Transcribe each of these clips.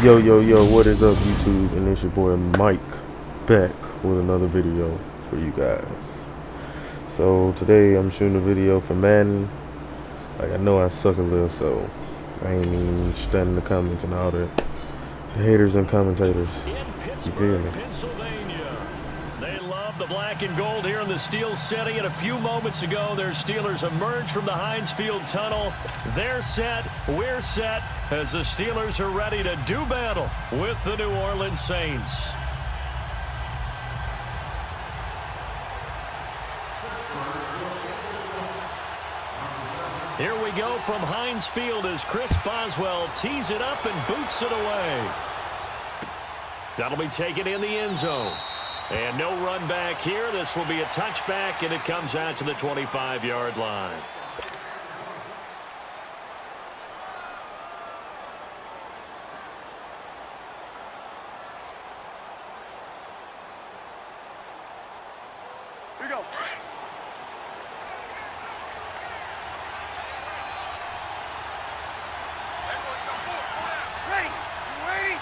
Yo, yo, yo, what is up, YouTube? And it's your boy Mike back with another video for you guys. So today I'm shooting a video for Madden. Like, I know I suck a little, so I ain't even studying the comments and all that. The haters and commentators. You feel me? Pennsylvania. They love the black and gold here in the Steel City. And a few moments ago, their Steelers emerged from the Heinz Field tunnel. They're set. We're set as the Steelers are ready to do battle with the New Orleans Saints. Here we go from Heinz Field as Chris Boswell tees it up and boots it away. That'll be taken in the end zone. And no run back here. This will be a touchback, and it comes out to the 25-yard line. Here we go. Ready? You ready?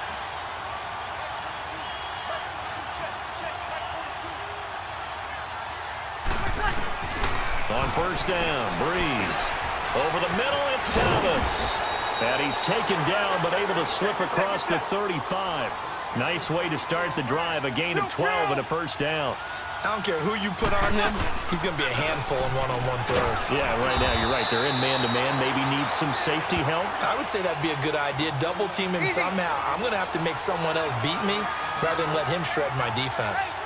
On first down, Breeze. Over the middle, it's Thomas. And he's taken down, but able to slip across the 35. Nice way to start the drive, a gain of 12 and a first down. I don't care who you put on him, he's going to be a handful in one-on-one throws. Yeah, right now, you're right. They're in man-to-man. Maybe need some safety help. I would say that'd be a good idea. Double team him somehow. I'm going to have to make someone else beat me rather than let him shred my defense.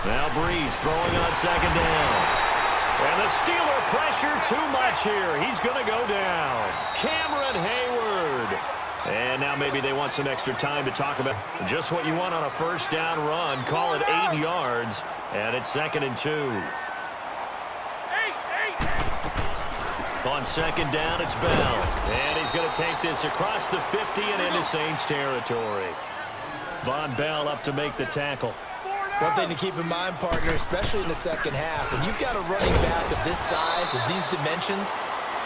Now Breeze throwing on second down. And the Steeler pressure too much here. He's going to go down. Cameron Hayward. And now maybe they want some extra time to talk about just what you want on a first down run. Call it 8 yards. And it's 2nd and 2. On second down, it's Bell. And he's going to take this across the 50 and into Saints territory. Von Bell up to make the tackle. One thing to keep in mind, partner, especially in the second half, when you've got a running back of this size, of these dimensions,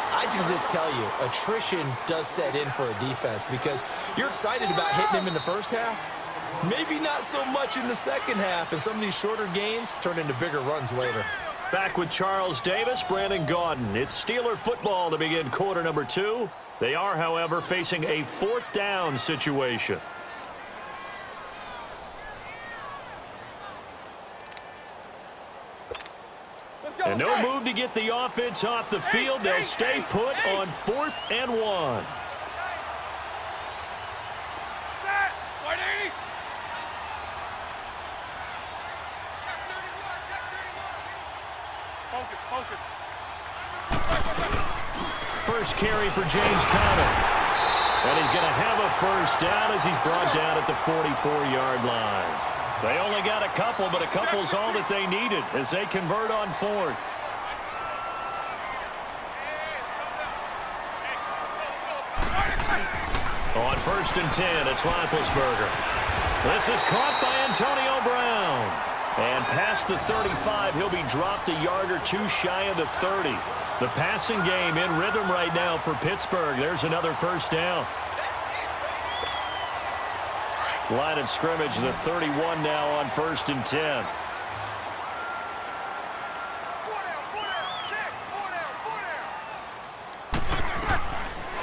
I can just tell you, attrition does set in for a defense because you're excited about hitting him in the first half. Maybe not so much in the second half, and some of these shorter gains turn into bigger runs later. Back with Charles Davis, Brandon Gaudin. It's Steeler football to begin quarter number 2. They are, however, facing a 4th down situation. And no move to get the offense off the field. They'll stay put on 4th and 1. First carry for James Conner. And he's going to have a first down as he's brought down at the 44-yard line. They only got a couple, but a couple's all that they needed as they convert on 4th. On 1st and 10, it's Roethlisberger. This is caught by Antonio Brown. And past the 35, he'll be dropped a yard or two shy of the 30. The passing game in rhythm right now for Pittsburgh. There's another first down. Line of scrimmage, the 31 now on 1st and 10.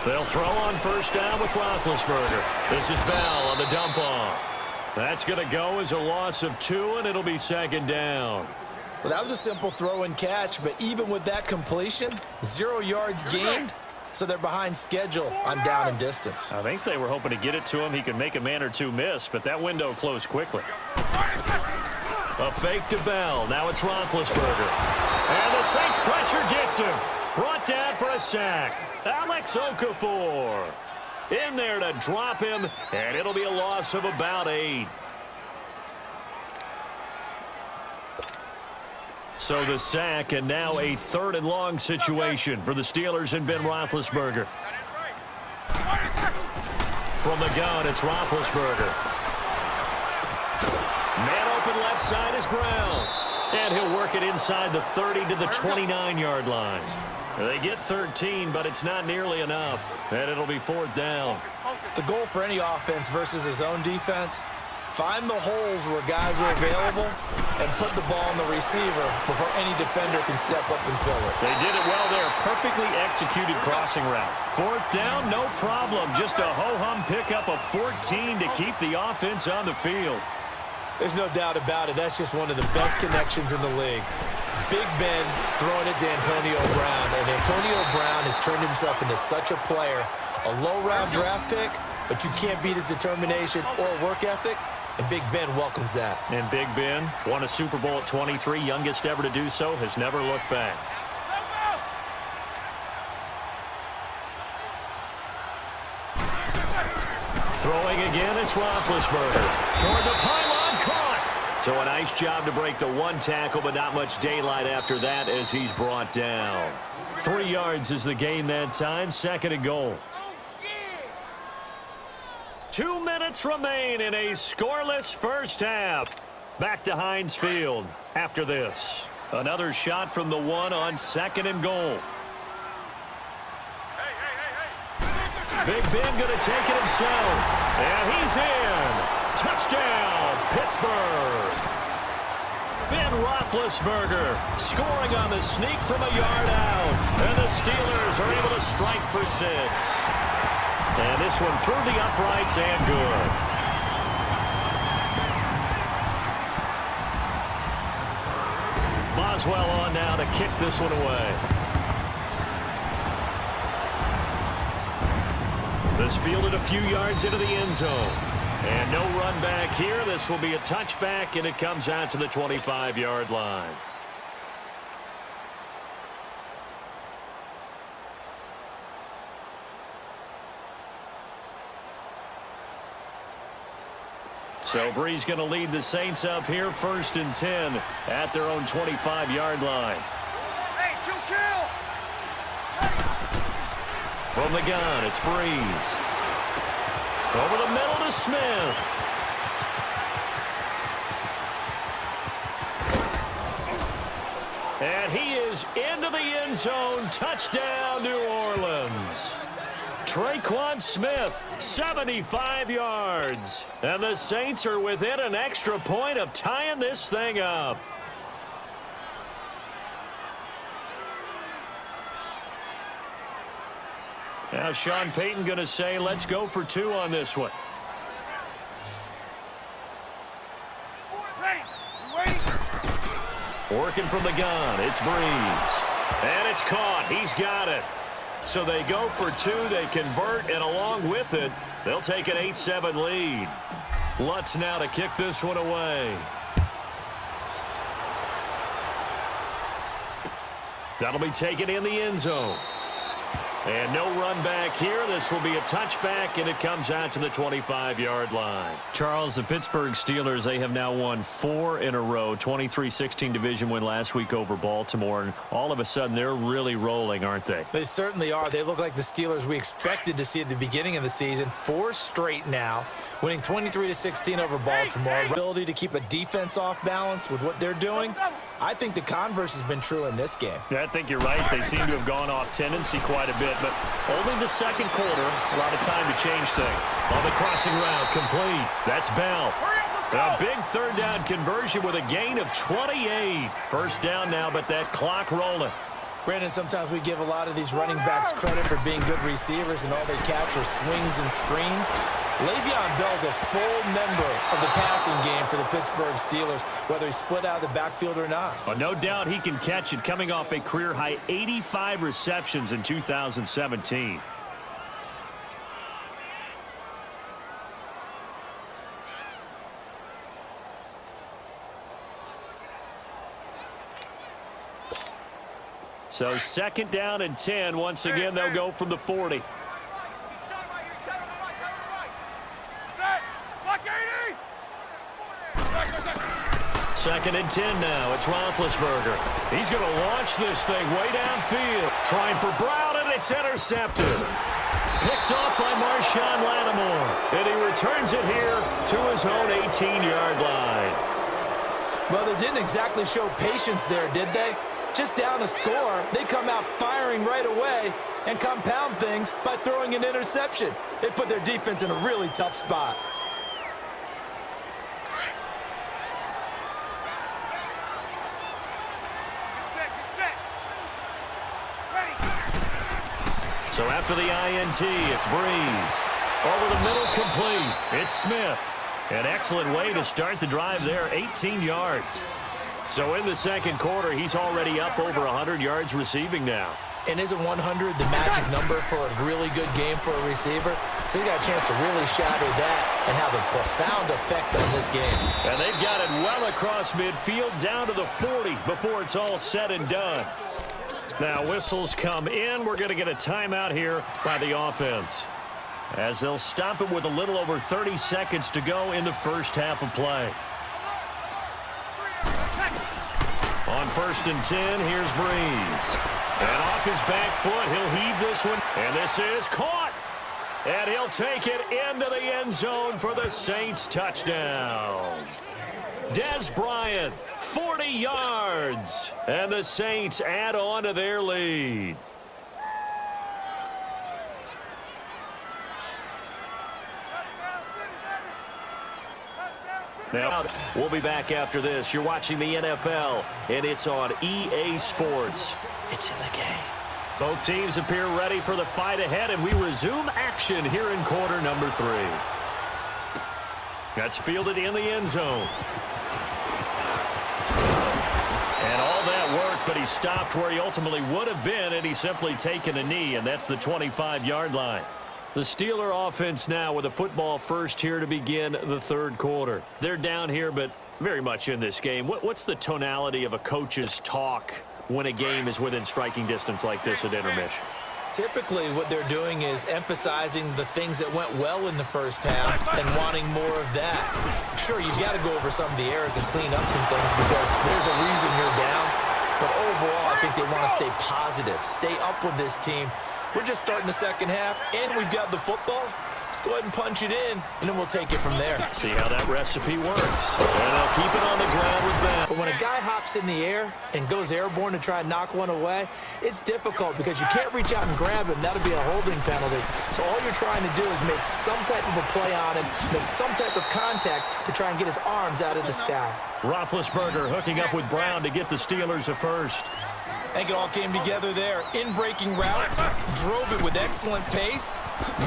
They'll throw on first down with Roethlisberger. This is Bell on the dump off. That's going to go as a loss of 2, and it'll be 2nd down. Well, that was a simple throw and catch, but even with that completion, 0 yards gained. So they're behind schedule on down and distance. I think they were hoping to get it to him. He could make a man or two miss, but that window closed quickly. A fake to Bell. Now it's Roethlisberger. And the Saints pressure gets him. Brought down for a sack. Alex Okafor in there to drop him, and it'll be a loss of about 8. So the sack, and now a 3rd and long situation for the Steelers and Ben Roethlisberger. From the gun, it's Roethlisberger. Man open left side is Brown. And he'll work it inside the 30 to the 29-yard line. They get 13, but it's not nearly enough, and it'll be 4th down. The goal for any offense versus his own defense, find the holes where guys are available and put the ball on the receiver before any defender can step up and fill it. They did it well there. Perfectly executed crossing route. 4th down, no problem. Just a ho-hum pickup of 14 to keep the offense on the field. There's no doubt about it. That's just one of the best connections in the league. Big Ben throwing it to Antonio Brown, and Antonio Brown has turned himself into such a player. A low-round draft pick, but you can't beat his determination or work ethic, and Big Ben welcomes that. And Big Ben won a Super Bowl at 23, youngest ever to do so, has never looked back. Throwing again, it's Roethlisberger. Toward the pylon, caught. So a nice job to break the one tackle, but not much daylight after that as he's brought down. 3 yards is the gain that time, 2nd and goal. 2 minutes remain in a scoreless first half. Back to Heinz Field after this. Another shot from the 1 on 2nd and goal. Big Ben going to take it himself. And he's in. Touchdown, Pittsburgh. Ben Roethlisberger scoring on the sneak from a yard out. And the Steelers are able to strike for 6. And this one through the uprights and good. Boswell on now to kick this one away. This fielded a few yards into the end zone. And no run back here. This will be a touchback, and it comes out to the 25-yard line. So Bree's going to lead the Saints up here, 1st and 10 at their own 25-yard line. Hey, kill! From the gun, it's Breeze. Over the middle to Smith. And he is into the end zone. Touchdown, New Orleans. Traquan Smith, 75 yards. And the Saints are within an extra point of tying this thing up. Now Sean Payton going to say, let's go for 2 on this one. Working from the gun, it's Breeze. And it's caught. He's got it. So they go for 2, they convert, and along with it, they'll take an 8-7 lead. Lutz now to kick this one away. That'll be taken in the end zone. And no run back here. This will be a touchback, and it comes out to the 25-yard line. Charles, the Pittsburgh Steelers, they have now won 4 in a row. 23-16 division win last week over Baltimore. And all of a sudden, they're really rolling, aren't they? They certainly are. They look like the Steelers we expected to see at the beginning of the season. 4 straight now, winning 23-16 over Baltimore. Ability to keep a defense off balance with what they're doing. I think the converse has been true in this game. I think you're right. They seem to have gone off tendency quite a bit, but only the 2nd quarter, a lot of time to change things. On the crossing route, complete. That's Bell. A big 3rd down conversion with a gain of 28. 1st down now, but that clock rolling. Brandon, sometimes we give a lot of these running backs credit for being good receivers, and all they catch are swings and screens. Le'Veon Bell's a full member of the passing game for the Pittsburgh Steelers, whether he's split out of the backfield or not. Well, no doubt he can catch it, coming off a career-high 85 receptions in 2017. So 2nd down and 10. Once again, they'll go from the 40. Second and 10 now. It's Roethlisberger. He's going to launch this thing way downfield. Trying for Brown, and it's intercepted. Picked off by Marshawn Lattimore. And he returns it here to his own 18-yard line. Well, they didn't exactly show patience there, did they? just down a score, they come out firing right away and compound things by throwing an interception. They put their defense in a really tough spot. Get set. Ready. So after the INT, it's Breeze. Over the middle, complete. It's Smith. An excellent way to start the drive there, 18 yards. So in the second quarter, he's already up over 100 yards receiving now. And isn't 100 the magic number for a really good game for a receiver? So he got a chance to really shatter that and have a profound effect on this game. And they've got it well across midfield down to the 40 before it's all said and done. Now whistles come in. We're going to get a timeout here by the offense, as they'll stop it with a little over 30 seconds to go in the first half of play. On 1st and 10, here's Breeze. And off his back foot, he'll heave this one. And this is caught. And he'll take it into the end zone for the Saints touchdown. Des Bryant, 40 yards. And the Saints add on to their lead. Now, we'll be back after this. You're watching the NFL, and it's on EA Sports. It's in the game. Both teams appear ready for the fight ahead, and we resume action here in quarter number 3. That's fielded in the end zone. And all that work, but he stopped where he ultimately would have been, and he's simply taken a knee, and that's the 25-yard line. The Steeler offense now with a football first here to begin the third quarter. They're down here, but very much in this game. What's the tonality of a coach's talk when a game is within striking distance like this at intermission? Typically, what they're doing is emphasizing the things that went well in the first half and wanting more of that. Sure, you've got to go over some of the errors and clean up some things because there's a reason you're down. But overall, I think they want to stay positive, stay up with this team. We're just starting the second half, and we've got the football. Let's go ahead and punch it in, and then we'll take it from there. See how that recipe works. And they'll keep it on the ground with that. But when a guy hops in the air and goes airborne to try and knock one away, it's difficult because you can't reach out and grab him. That'll be a holding penalty. So all you're trying to do is make some type of a play on him, make some type of contact to try and get his arms out of the sky. Roethlisberger hooking up with Brown to get the Steelers a first. I think it all came together there. In-breaking route, drove it with excellent pace.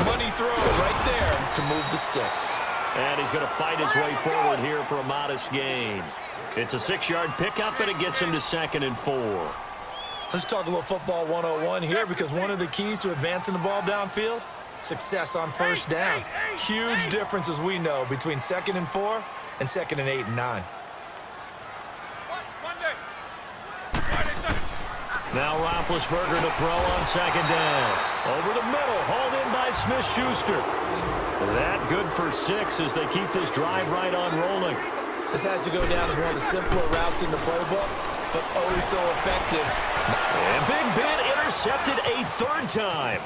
Money throw right there to move the sticks. And he's going to fight his way forward here for a modest gain. It's a 6-yard pickup, and it gets him to 2nd and 4. Let's talk a little football 101 here because one of the keys to advancing the ball downfield, success on first down. Huge difference, as we know, between 2nd and 4 and 2nd and 8 and 9. Now Roethlisberger to throw on 2nd down. Over the middle, hauled in by Smith-Schuster. That good for 6 as they keep this drive right on rolling. This has to go down as one of the simpler routes in the playbook, but oh so effective. And Big Ben intercepted a 3rd time.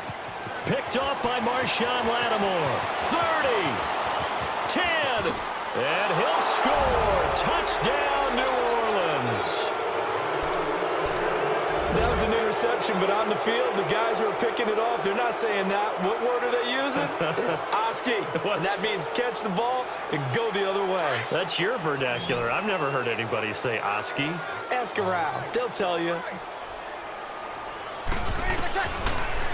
Picked off by Marshawn Lattimore. 30, 10, and he'll score. Touchdown, New Orleans. That was an interception, but on the field, the guys who are picking it off, they're not saying that. What word are they using? It's Oski. And that means catch the ball and go the other way. That's your vernacular. I've never heard anybody say Oski. Ask around. They'll tell you.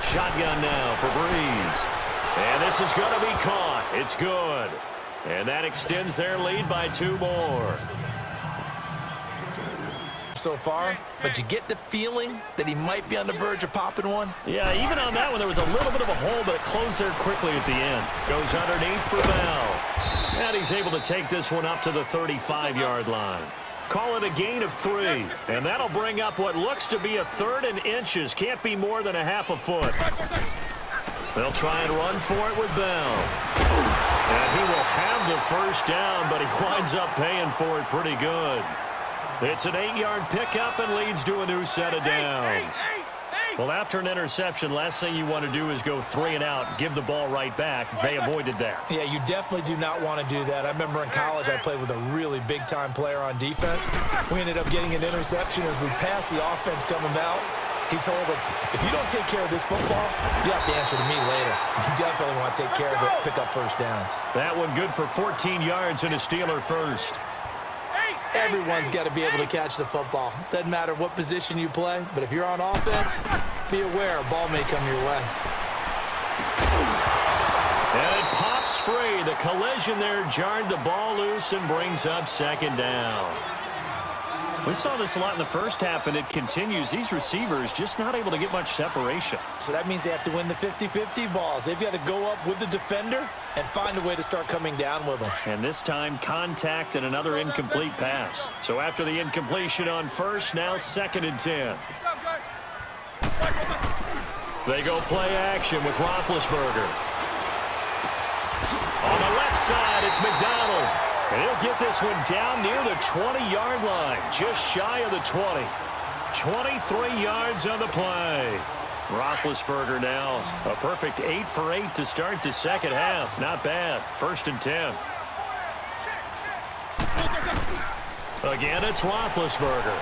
Shotgun now for Breeze. And this is going to be caught. It's good. And that extends their lead by 2 more. So far, but you get the feeling that he might be on the verge of popping one. Yeah, even on that one, there was a little bit of a hole, but it closed there quickly at the end. Goes underneath for Bell. And he's able to take this one up to the 35-yard line. Call it a gain of 3. And that'll bring up what looks to be a 3rd and inches. Can't be more than a half a foot. They'll try and run for it with Bell. And he will have the first down, but he winds up paying for it pretty good. It's an 8-yard pickup and leads to a new set of downs. Well, after an interception, last thing you want to do is go 3 and out, give the ball right back. They avoided that. Yeah, you definitely do not want to do that. I remember in college I played with a really big-time player on defense. We ended up getting an interception as we passed the offense coming out. He told him, if you don't take care of this football, you have to answer to me later. You definitely want to take care of it, pick up first downs. That one good for 14 yards and a Steeler first. Everyone's got to be able to catch the football. Doesn't matter what position you play, but if you're on offense, be aware a ball may come your way. And it pops free. The collision there jarred the ball loose and brings up second down. We saw this a lot in the first half, and it continues. These receivers just not able to get much separation. So that means they have to win the 50-50 balls. They've got to go up with the defender and find a way to start coming down with them. And this time, contact and another incomplete pass. So after the incompletion on first, now 2nd and 10. They go play action with Roethlisberger. On the left side, it's McDonald. And he'll get this one down near the 20-yard line, just shy of the 20. 23 yards on the play. Roethlisberger now a perfect 8 for 8 to start the second half. Not bad. 1st and 10. Again, it's Roethlisberger.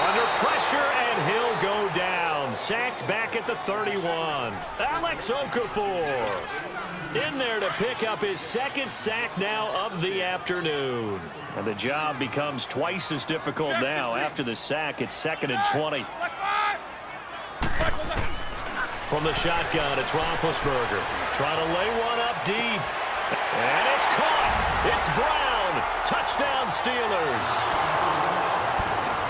Under pressure, and he'll go down. Sacked back at the 31. Alex Okafor in there to pick up his 2nd sack now of the afternoon. And the job becomes twice as difficult now. After the sack, it's 2nd and 20. From the shotgun, it's Roethlisberger. Trying to lay one up deep. And it's caught. It's Brown. Touchdown, Steelers.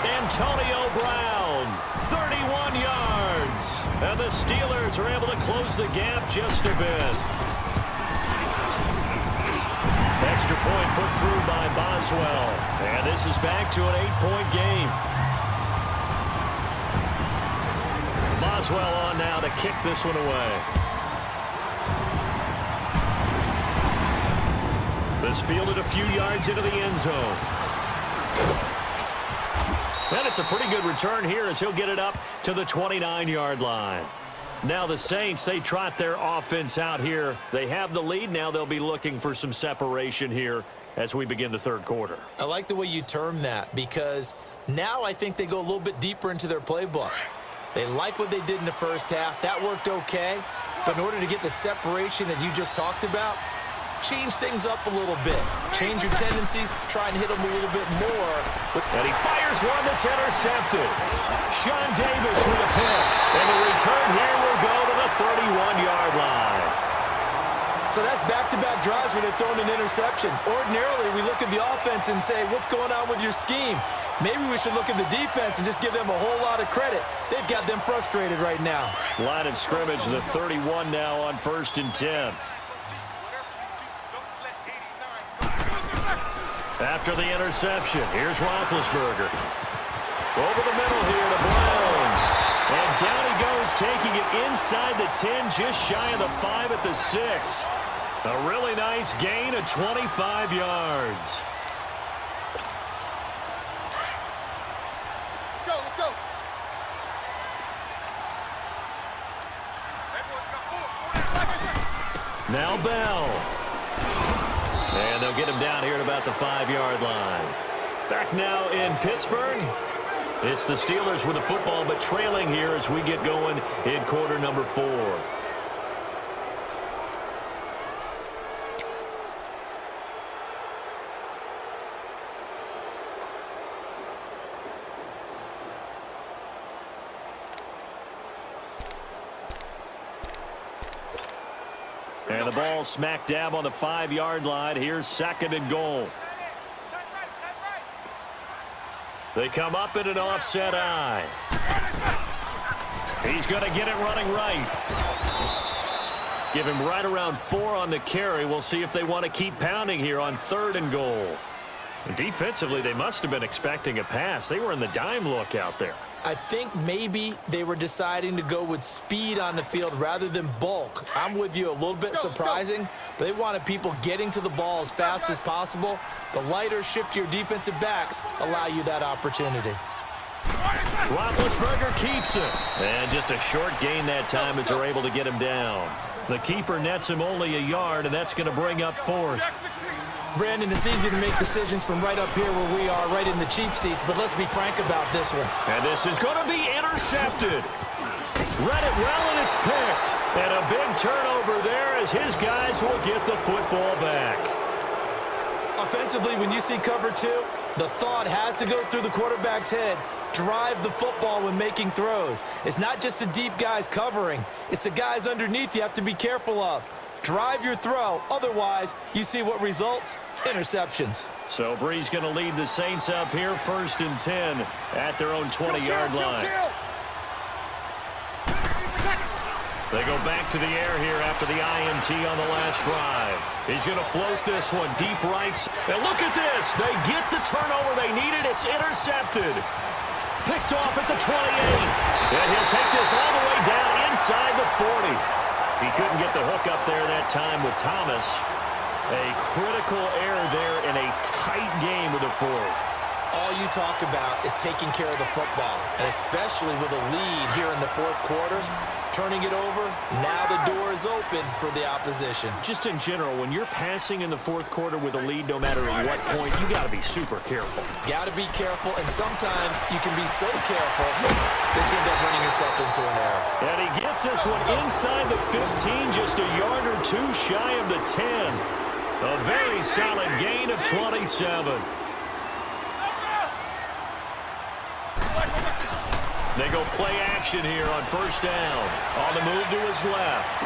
Antonio Brown, 31 yards. And the Steelers are able to close the gap just a bit. Extra point put through by Boswell. And this is back to an 8-point game. Boswell on now to kick this one away. This fielded a few yards into the end zone. And it's a pretty good return here as he'll get it up to the 29-yard line. Now the Saints, they trot their offense out here. They have the lead. Now they'll be looking for some separation here as we begin the third quarter. I like the way you term that because now I think they go a little bit deeper into their playbook. They like what they did in the first half. That worked okay. But in order to get the separation that you just talked about, change things up a little bit. Change your tendencies. Try and hit them a little bit more. And he fires one that's intercepted. Sean Davis with a pick. And the return here will go to the 31-yard line. So that's back-to-back drives where they've thrown an interception. Ordinarily, we look at the offense and say, what's going on with your scheme? Maybe we should look at the defense and just give them a whole lot of credit. They've got them frustrated right now. Line of scrimmage, the 31 now on 1st and 10. After the interception, here's Roethlisberger. Over the middle here to Brown. And down he goes, taking it inside the 10, just shy of the 5 at the 6. A really nice gain of 25 yards. Let's go, let's go. Now Bell. And they'll get him down here at about the 5-yard line. Back now in Pittsburgh. It's the Steelers with the football, but trailing here as we get going in quarter number 4. And the ball smack dab on the 5-yard line. Here's 2nd and goal. They come up in an offset eye. He's going to get it running right. Give him right around 4 on the carry. We'll see if they want to keep pounding here on 3rd and goal. And defensively, they must have been expecting a pass. They were in the dime look out there. I think maybe they were deciding to go with speed on the field rather than bulk. I'm with you, a little bit surprising. But they wanted people getting to the ball as fast as possible. The lighter, shiftier defensive backs allow you that opportunity. Roethlisberger keeps it. And just a short gain that time as they're able to get him down. The keeper nets him only a yard, and that's going to bring up fourth. Brandon, it's easy to make decisions from right up here where we are, right in the cheap seats, but let's be frank about this one. And this is going to be intercepted. Read it well, and it's picked. And a big turnover there as his guys will get the football back. Offensively, when you see cover two, the thought has to go through the quarterback's head. Drive the football when making throws. It's not just the deep guys covering. It's the guys underneath you have to be careful of. Drive your throw. Otherwise, you see what results? Interceptions. So Bree's going to lead the Saints up here 1st and 10 at their own 20-yard line. They go back to the air here after the INT on the last drive. He's going to float this one deep right. And look at this. They get the turnover they needed. It's intercepted. Picked off at the 28. And he'll take this all the way down inside the 40. He couldn't get the hook up there that time with Thomas. A critical error there in a tight game with the fourth. All you talk about is taking care of the football, and especially with a lead here in the fourth quarter, turning it over, now the door is open for the opposition. Just in general, when you're passing in the fourth quarter with a lead, no matter at what point, you got to be super careful. Got to be careful, and sometimes you can be so careful that you end up running yourself into an error. And he gets this one inside the 15, just a yard or two shy of the 10. A very solid gain of 27. They go play action here on 1st down. On the move to his left.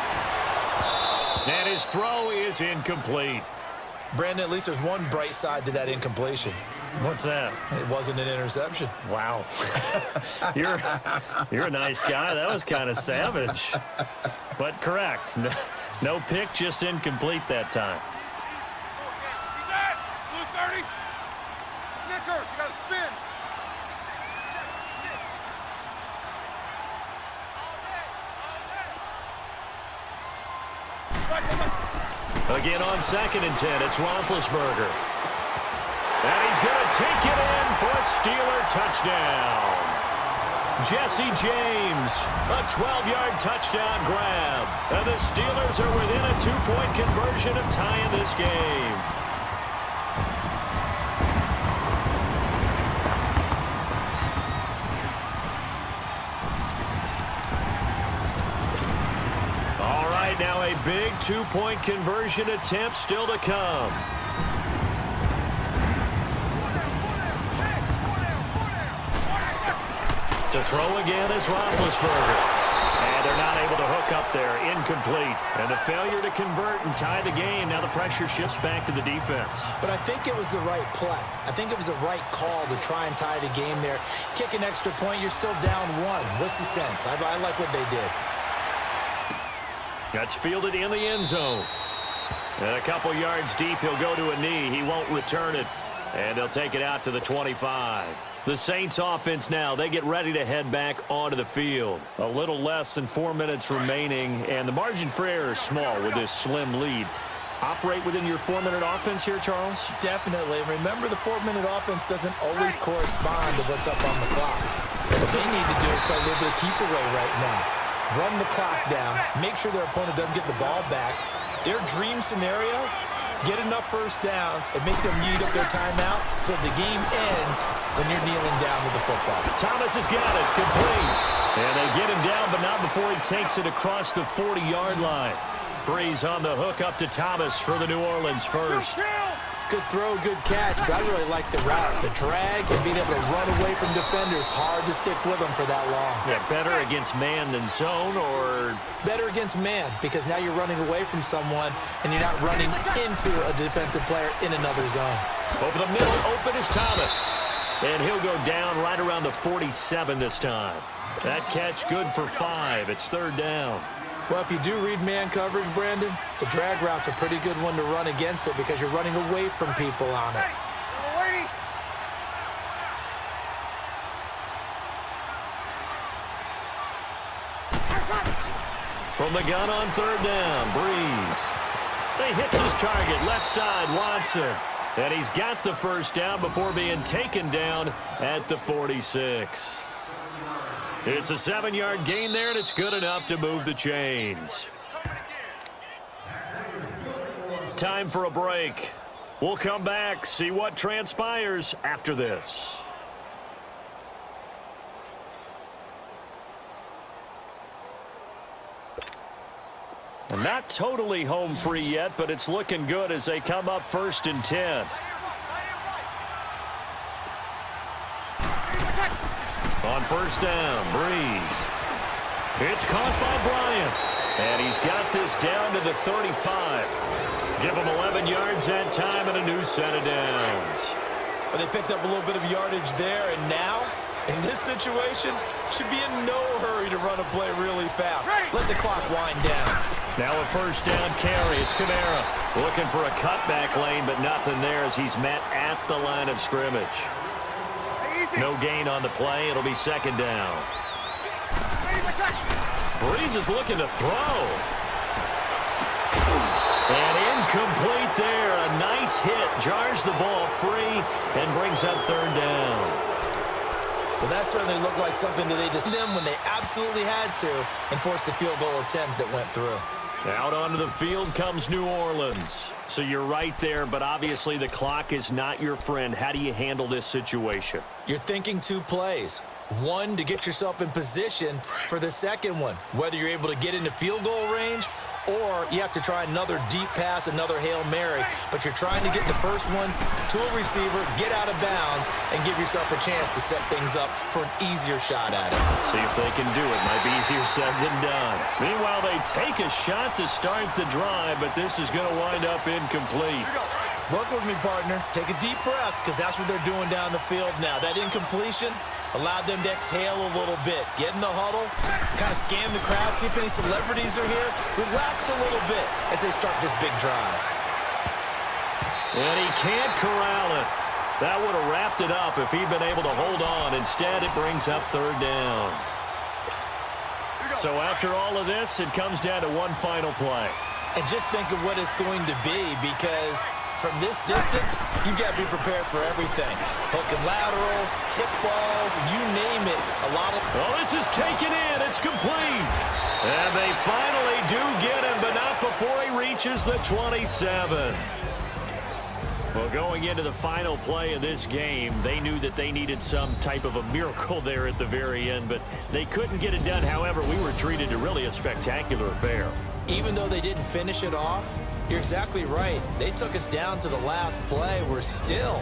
And his throw is incomplete. Brandon, at least there's one bright side to that incompletion. What's that? It wasn't an interception. Wow. You're a nice guy. That was kind of savage. But correct. No pick, just incomplete that time. Blue 30. Snickers, you got to spin. Again on 2nd and 10, it's Roethlisberger. And he's going to take it in for a Steeler touchdown. Jesse James, a 12-yard touchdown grab. And the Steelers are within a 2-point conversion of tying this game. Now a big 2-point conversion attempt still to come. To throw again is Roethlisberger. And they're not able to hook up there. Incomplete. And the failure to convert and tie the game. Now the pressure shifts back to the defense. But I think it was the right play. I think it was the right call to try and tie the game there. Kick an extra point, you're still down 1. What's the sense? I like what they did. That's fielded in the end zone. And a couple yards deep, he'll go to a knee. He won't return it. And they'll take it out to the 25. The Saints offense now, they get ready to head back onto the field. A little less than 4 minutes remaining, and the margin for error is small with this slim lead. Operate within your 4-minute offense here, Charles? Definitely. Remember, the 4-minute offense doesn't always correspond to what's up on the clock. What they need to do is play a little bit of keep away right now. Run the clock down, make sure their opponent doesn't get the ball back. Their dream scenario, get enough first downs and make them eat up their timeouts so the game ends when you're kneeling down with the football. Thomas has got it, complete. And they get him down, but not before he takes it across the 40-yard line. Breeze on the hook up to Thomas for the New Orleans first. Good throw, good catch, but I really like the route. The drag and being able to run away from defenders, hard to stick with them for that long. Yeah, better against man than zone, or? Better against man, because now you're running away from someone and you're not running into a defensive player in another zone. Over the middle, open is Thomas. And he'll go down right around the 47 this time. That catch good for 5. It's 3rd down. Well, if you do read man coverage, Brandon, the drag route's a pretty good one to run against it because you're running away from people on it. From the gun on 3rd down, Breeze. He hits his target, left side, Watson. And he's got the first down before being taken down at the 46. It's a 7-yard gain there, and it's good enough to move the chains. Time for a break. We'll come back, see what transpires after this. And not totally home free yet, but it's looking good as they come up 1st and 10. On 1st down, Breeze. It's caught by Bryant. And he's got this down to the 35. Give him 11 yards that time and a new set of downs. But they picked up a little bit of yardage there, and now, in this situation, should be in no hurry to run a play really fast. Let the clock wind down. Now a 1st down carry. It's Kamara looking for a cutback lane, but nothing there as he's met at the line of scrimmage. No gain on the play. It'll be 2nd down. Breeze is looking to throw. And incomplete there. A nice hit. Jars the ball free and brings up 3rd down. Well, that certainly looked like something that they just did when they absolutely had to and forced the field goal attempt that went through. Out onto the field comes New Orleans. So you're right there, but obviously the clock is not your friend. How do you handle this situation? You're thinking 2 plays. One, to get yourself in position for the second one, whether you're able to get into field goal range or you have to try another deep pass, another Hail Mary, but you're trying to get the first one to a receiver, get out of bounds, and give yourself a chance to set things up for an easier shot at it. Let's see if they can do it. Might be easier said than done. Meanwhile, they take a shot to start the drive, but this is going to wind up incomplete. Work with me, partner. Take a deep breath, because that's what they're doing down the field now. That incompletion allowed them to exhale a little bit. Get in the huddle, kind of scan the crowd, see if any celebrities are here. Relax a little bit as they start this big drive. And he can't corral it. That would have wrapped it up if he'd been able to hold on. Instead, it brings up 3rd down. So after all of this, it comes down to one final play. And just think of what it's going to be, because from this distance, you've got to be prepared for everything. Hook and laterals, tip balls, you name it. Oh, this is taken in. It's complete. And they finally do get him, but not before he reaches the 27. Well, going into the final play of this game, they knew that they needed some type of a miracle there at the very end, but they couldn't get it done. However, we were treated to really a spectacular affair. Even though they didn't finish it off, you're exactly right. They took us down to the last play. We're still